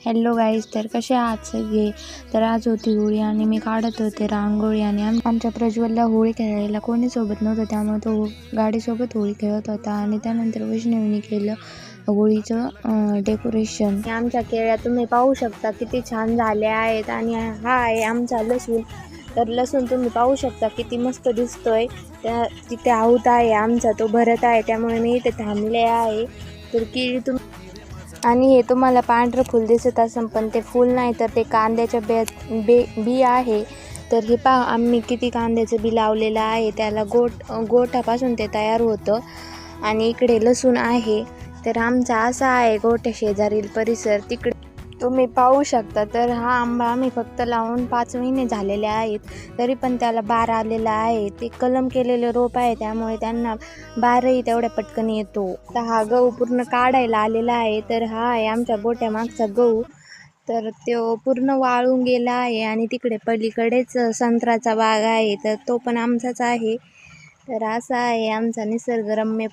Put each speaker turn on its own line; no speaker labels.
Hello guys, तर कसे आहात सगळे. तर आज होती होळी आणि मी काढत होते रांगोळी आणि आमच्या प्रज्वलला होळी खेळायला कोणी सोबत नव्हतं, त्यामुळे तो गाडीसोबत होळी खेळत होता. आणि त्यानंतर वैष्णवीने केलं होळीचं डेकोरेशन. आमच्या केळ्या तुम्ही पाहू शकता किती छान झाल्या आहेत. आणि हा आहे आमचा लसूण. तर लसूण तुम्ही पाहू शकता किती मस्त दिसतोय. त्या तिथे आऊत आहे आमचा, तो भरत आहे, त्यामुळे मी इथे थांबले आहे. तर केळी आणि हे तुम्हाला पांढरं फूल दिसत असेल, पण ते फूल नाही तर ते कांद्याच्या बी आहे. तर हे पहा आम्ही किती कांद्याचं बी लावलेलं आहे. त्याला गोठापासून ते तयार होतं. आणि इकडे लसूण आहे. तर आमचा असा आहे गोठ्या शेजारील परिसर, तिकडे तुम्ही पाहू शकता. तर हा आंबा आम्ही फक्त लावून 5 महिने झालेले आहेत, तरी पण त्याला बार आलेला आहे. ते कलम केलेलं रोप आहे, त्यामुळे त्यांना बारही तेवढ्या पटकन येतो. तर हा गहू पूर्ण काढायला आलेला आहे. तर हा आहे आमच्या गोट्या मागचा गहू. तर तो पूर्ण वाळून गेला आहे. आणि तिकडे पलीकडेच संत्र्याचा बाग आहे, तर तो पण आमचाच आहे. तर असा आहे आमचा निसर्गरम्य